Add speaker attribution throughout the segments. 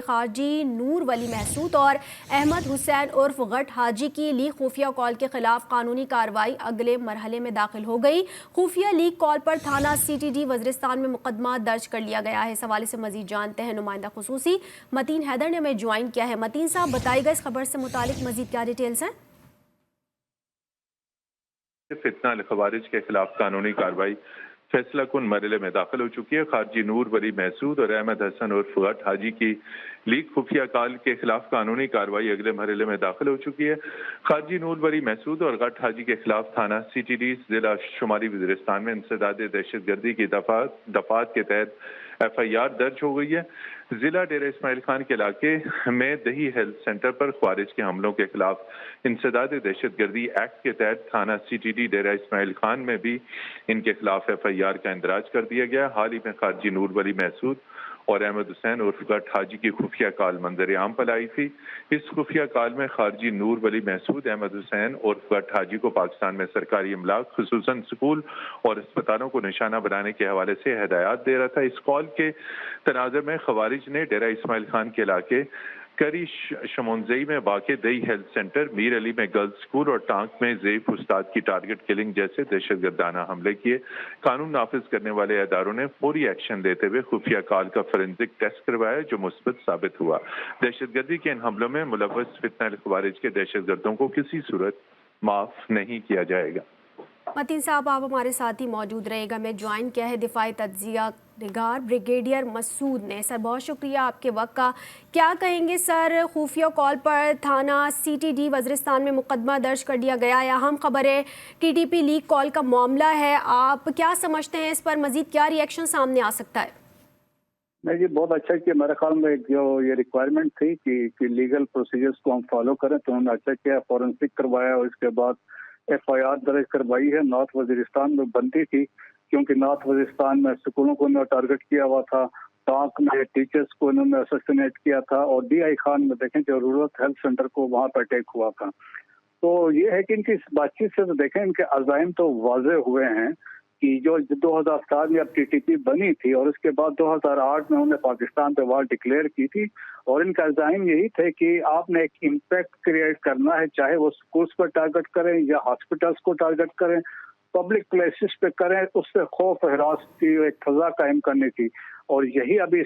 Speaker 1: خارجی نور ولی محسود اور احمد حسین عرف غٹ حاجی کی لیک خفیہ کال کے خلاف قانونی کارروائی اگلے مرحلے میں داخل ہو گئی۔ خفیہ لیک کال پر تھانہ سی ٹی ڈی وزیرستان میں مقدمہ درج کر لیا گیا ہے۔ اس حوالے سے مزید جانتے ہیں نمائندہ خصوصی متین حیدر نے ہمیں جوائن کیا ہے۔ متین صاحب بتائے گا اس خبر سے متعلق مزید کیا ڈیٹیلز ہیں؟
Speaker 2: فتنہ الخوارج کے خلاف قانونی کارروائی فیصلہ کن مرحلے میں داخل ہو چکی ہے۔ خارجی نور ولی محسود اور احمد حسن عرف غٹ حاجی کی لیک خفیہ کال کے خلاف قانونی کارروائی اگلے مرحلے میں داخل ہو چکی ہے۔ خارجی نور ولی محسود اور غٹ حاجی کے خلاف تھانہ سی ٹی ڈی ضلع شمالی وزیرستان میں انسداد دہشت گردی کی دفعات کے تحت ایف آئی آر درج ہو گئی ہے۔ ضلع ڈیرہ اسماعیل خان کے علاقے میں دہی ہیلتھ سینٹر پر خوارج کے حملوں کے خلاف انسداد دہشت گردی ایکٹ کے تحت تھانہ C T D Dera Ismail Khan میں بھی ان کے خلاف ایف آئی آر کا اندراج کر دیا گیا۔ حال ہی میں خارجی نور ولی محسود اور احمد حسین عرف غٹ حاجی کی خفیہ کال منظر عام پر آئی تھی۔ اس خفیہ کال میں خارجی نور ولی محسود احمد حسین عرف غٹ حاجی کو پاکستان میں سرکاری املاک خصوصاً سکول اور اسپتالوں کو نشانہ بنانے کے حوالے سے ہدایات دے رہا تھا۔ اس کال کے تناظر میں خوارج نے ڈیرہ اسماعیل خان کے علاقے کری شمونزئی میں واقع دہی ہیلتھ سینٹر، میر علی میں گرلز اسکول اور ٹانک میں ضعیف استاد کی ٹارگٹ کلنگ جیسے دہشت گردانہ حملے کیے۔ قانون نافذ کرنے والے اداروں نے فوری ایکشن لیتے ہوئے خفیہ کال کا فورینزک ٹیسٹ کروایا جو مثبت ثابت ہوا۔ دہشت گردی کے ان حملوں میں ملوث فتنہ الخوارج کے دہشت گردوں کو کسی صورت معاف نہیں کیا جائے گا۔
Speaker 1: متین صاحب آپ ہمارے ساتھ ہی موجود رہے گا۔ میں جوائن کیا ہے دفاعی تجزیہ نگار بریگیڈیئر مسعود نے۔ سر بہت شکریہ آپ کے وقت کا۔ کیا کہیں گے سر، خفیہ کال پر تھانہ سی ٹی ڈی وزیرستان میں مقدمہ درج کر دیا گیا ہے، اہم خبر ہے ٹی ٹی پی لیک کال کا معاملہ ہے، آپ کیا سمجھتے ہیں اس پر مزید کیا ری ایکشن سامنے آ سکتا ہے؟
Speaker 3: نہیں جی، بہت اچھا کہ میرے خیال میں جو یہ ریکوائرمنٹ تھی کہ لیگل پروسیجرز کو ہم فالو کریں تو انہوں نے اچھا کیا، فورنسک کروایا اور اس کے بعد ایف آئی آر درج کروائی ہے۔ نارتھ وزیرستان میں بنتی تھی کیونکہ نارتھ وزیرستان میں سکولوں کو انہوں نے ٹارگٹ کیا ہوا تھا، ٹانک میں ٹیچرز کو انہوں نے اسسینیٹ کیا تھا، اور ڈی آئی خان میں دیکھیں جو رورل ہیلتھ سینٹر کو وہاں پر اٹیک ہوا تھا۔ تو یہ ہے کہ ان کی بات چیت سے تو دیکھیں ان کے عزائم تو واضح ہوئے ہیں کہ جو 2007 میں اب ٹی ٹی پی بنی تھی اور اس کے بعد 2008 میں انہوں نے پاکستان پہ وار ڈکلیئر کی تھی، اور ان کا عزائم یہی تھے کہ آپ نے ایک امپیکٹ کریٹ کرنا ہے، چاہے وہ سکولز پر ٹارگٹ کریں یا ہاسپٹلز کو ٹارگٹ کریں، پبلک پلیسز پہ کریں، اس سے خوف و ہراس کی ایک فضا قائم کرنی تھی۔ اور یہی ابھی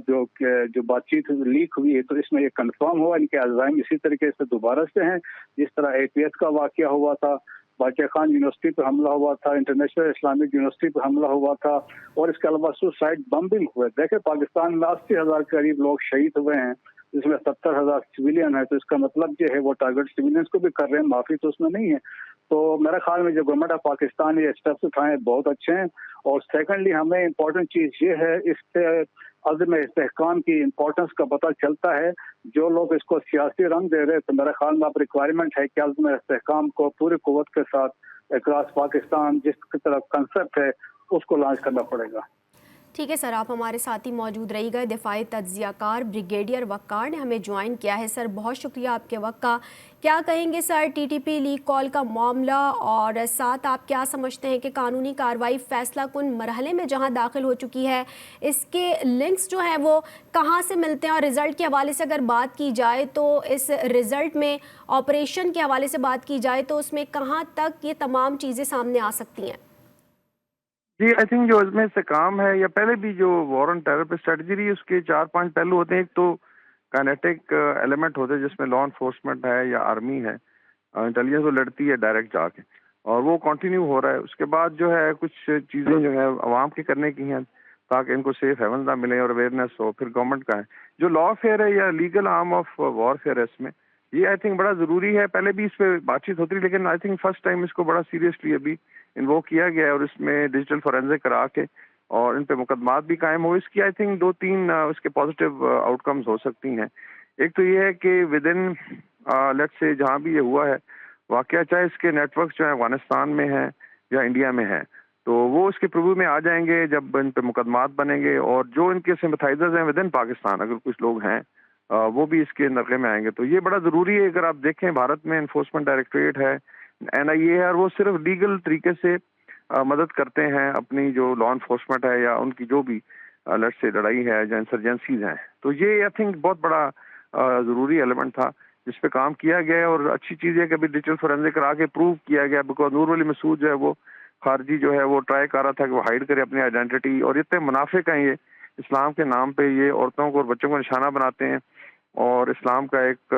Speaker 3: جو بات چیت لیک ہوئی ہے تو اس میں یہ کنفرم ہوا ان کے عزائم اسی طریقے سے دوبارہ سے ہیں، جس طرح اے پی ایس کا واقعہ ہوا تھا، باقر خان یونیورسٹی پہ حملہ ہوا تھا، انٹرنیشنل اسلامک یونیورسٹی پہ حملہ ہوا تھا، اور اس کے علاوہ سوسائڈ بمبنگ ہوئے۔ دیکھیں پاکستان میں 80,000 کے قریب لوگ شہید ہوئے ہیں، جس میں 70,000 سویلین ہیں، تو اس کا مطلب یہ ہے وہ ٹارگٹ سویلینز کو بھی کر رہے ہیں، معافی تو اس میں نہیں ہے۔ تو میرے خیال میں جو گورنمنٹ آف پاکستان یہ اسٹیپس اٹھائے بہت اچھے ہیں، اور سیکنڈلی ہمیں امپورٹنٹ چیز یہ ہے اس سے عزم استحکام کی امپورٹنس کا پتہ چلتا ہے۔ جو لوگ اس کو سیاسی رنگ دے رہے تو میرے خیال میں اب ریکوائرمنٹ ہے کہ عزم استحکام کو پوری قوت کے ساتھ اکراس پاکستان جس کی طرف کنسپٹ ہے اس کو لانچ کرنا پڑے گا۔
Speaker 1: ٹھیک ہے سر، آپ ہمارے ساتھ ہی موجود رہی گئے۔ دفاعی تجزیہ کار بریگیڈیئر وقار نے ہمیں جوائن کیا ہے۔ سر بہت شکریہ آپ کے وقت کا۔ کیا کہیں گے سر ٹی ٹی پی لیک کال کا معاملہ، اور ساتھ آپ کیا سمجھتے ہیں کہ قانونی کارروائی فیصلہ کن مرحلے میں جہاں داخل ہو چکی ہے، اس کے لنکس جو ہیں وہ کہاں سے ملتے ہیں، اور رزلٹ کے حوالے سے اگر بات کی جائے تو اس رزلٹ میں آپریشن کے حوالے سے بات کی جائے تو اس میں کہاں تک یہ تمام چیزیں سامنے آ سکتی ہیں؟
Speaker 4: جی آئی تھنک جو اس میں سے کام ہے یا پہلے بھی جو وار آن ٹیرر پہ اسٹریٹجی رہی ہے اس کے 4-5 پہلو ہوتے ہیں۔ ایک تو کائنیٹک ایلیمنٹ ہوتے ہیں جس میں لا انفورسمنٹ ہے یا آرمی ہے، انٹیلیجنس وہ لڑتی ہے ڈائریکٹ جا کے، اور وہ کنٹینیو ہو رہا ہے۔ اس کے بعد جو ہے کچھ چیزیں جو ہے عوام کے کرنے کی ہیں تاکہ ان کو سیف ہیون نہ ملے اور اویئرنیس ہو۔ پھر گورنمنٹ کا ہے جو لا فیئر ہے یا legal arm of warfare ہے، اس میں یہ آئی تھنک بڑا ضروری ہے۔ پہلے بھی اس پہ بات چیت ہوتی رہی لیکن آئی تھنک فرسٹ ٹائم اس کو بڑا سیریسلی ابھی انوو کیا گیا ہے، اور اس میں ڈیجیٹل فورینزک کرا کے اور ان پہ مقدمات بھی قائم ہو۔ اس کی آئی تھنک 2-3 اس کے پازیٹیو آؤٹ کمز ہو سکتی ہیں۔ ایک تو یہ ہے کہ ود ان لیٹ سے جہاں بھی یہ ہوا ہے واقعہ، چاہے اس کے نیٹ ورکس جو ہیں افغانستان میں ہیں یا انڈیا میں ہیں، تو وہ اس کے پروو میں آ جائیں گے جب ان پہ مقدمات بنیں گے، اور جو ان کے سمپتھائزرز ہیں ود ان پاکستان اگر کچھ لوگ ہیں وہ بھی اس کے نرغے میں آئیں گے۔ تو یہ بڑا ضروری ہے۔ اگر آپ دیکھیں بھارت میں انفورسمنٹ ڈائریکٹوریٹ ہے، این آئی اے ہے، اور وہ صرف لیگل طریقے سے مدد کرتے ہیں اپنی جو لا انفورسمنٹ ہے یا ان کی جو بھی الرٹ سے لڑائی ہے یا انسرجنسیز ہیں. تو یہ آئی تھنک بہت بڑا ضروری ایلیمنٹ تھا جس پہ کام کیا گیا ہے. اور اچھی چیز ہے کہ ابھی ڈیجیٹل فورینزک کرا کے پروو کیا گیا, بیکاز نور ولی مسعود جو ہے وہ خارجی جو ہے وہ ٹرائی کر رہا تھا کہ وہ ہائڈ کرے اپنی آئیڈینٹی, اور اتنے منافق ہیں یہ اسلام کے نام پہ, یہ عورتوں کو اور بچوں کو نشانہ بناتے ہیں اور اسلام کا ایک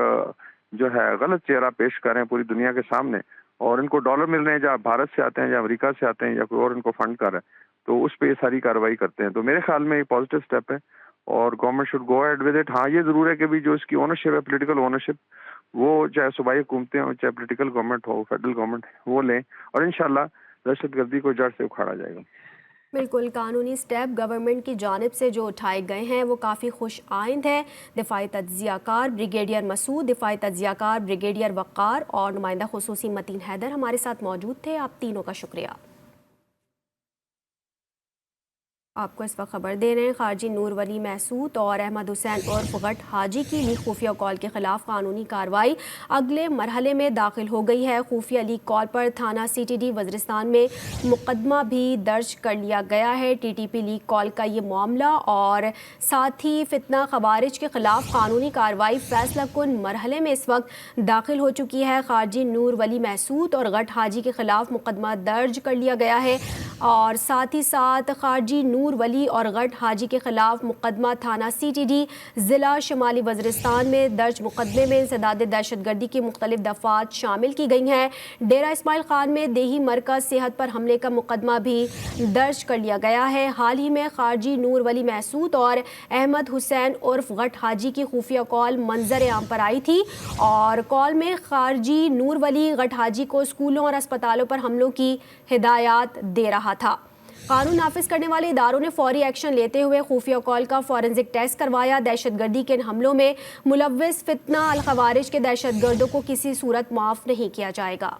Speaker 4: جو ہے غلط چہرہ پیش کر رہے ہیں پوری دنیا کے سامنے. اور ان کو ڈالر مل رہے ہیں یا بھارت سے آتے ہیں یا امریکہ سے آتے ہیں یا کوئی اور ان کو فنڈ کر رہا ہے, تو اس پہ یہ ساری کارروائی کرتے ہیں. تو میرے خیال میں یہ پازیٹیو اسٹیپ ہے اور government should go ahead with it. ہاں یہ ضرور ہے کہ بھی جو اس کی اونرشپ ہے, پولیٹیکل اونرشپ, وہ چاہے صوبائی حکومتیں ہوں چاہے پولیٹیکل گورنمنٹ ہو, فیڈرل گورنمنٹ, وہ لیں, اور انشاءاللہ دہشت گردی کو جڑ سے اکھاڑا جائے گا.
Speaker 1: بالکل, قانونی سٹیپ گورنمنٹ کی جانب سے جو اٹھائے گئے ہیں وہ کافی خوش آئند ہے. دفاعی تجزیہ کار بریگیڈیئر مسعود, دفاعی تجزیہ کار بریگیڈیئر وقار اور نمائندہ خصوصی متین حیدر ہمارے ساتھ موجود تھے. آپ تینوں کا شکریہ. آپ کو اس وقت خبر دے رہے ہیں, خارجی نور ولی محسود اور احمد حسین عرف غٹ حاجی کی لیک خفیہ کال کے خلاف قانونی کارروائی اگلے مرحلے میں داخل ہو گئی ہے. خفیہ لیک کال پر تھانہ سی ٹی ڈی وزیرستان میں مقدمہ بھی درج کر لیا گیا ہے. ٹی ٹی پی لیک کال کا یہ معاملہ اور ساتھ ہی فتنہ خوارج کے خلاف قانونی کارروائی فیصلہ کن مرحلے میں اس وقت داخل ہو چکی ہے. خارجی نور ولی محسود اور غٹ حاجی کے خلاف مقدمہ درج کر لیا گیا ہے اور ساتھ ہی ساتھ خارجی نور ولی اور غٹ حاجی کے خلاف مقدمہ تھانہ سی ٹی ڈی ضلع شمالی وزیرستان میں درج مقدمے میں انسداد دہشت گردی کی مختلف دفعات شامل کی گئی ہیں. ڈیرہ اسماعیل خان میں دیہی مرکز صحت پر حملے کا مقدمہ بھی درج کر لیا گیا ہے. حال ہی میں خارجی نور ولی محسود اور احمد حسین عرف غٹ حاجی کی خفیہ کال منظر عام پر آئی تھی اور کال میں خارجی نور ولی غٹ حاجی کو اسکولوں اور اسپتالوں پر حملوں کی ہدایات دے رہا تھا. قانون نافذ کرنے والے اداروں نے فوری ایکشن لیتے ہوئے خفیہ کال کا فورنزک ٹیسٹ کروایا. دہشت گردی کے ان حملوں میں ملوث فتنہ الخوارج کے دہشت گردوں کو کسی صورت معاف نہیں کیا جائے گا.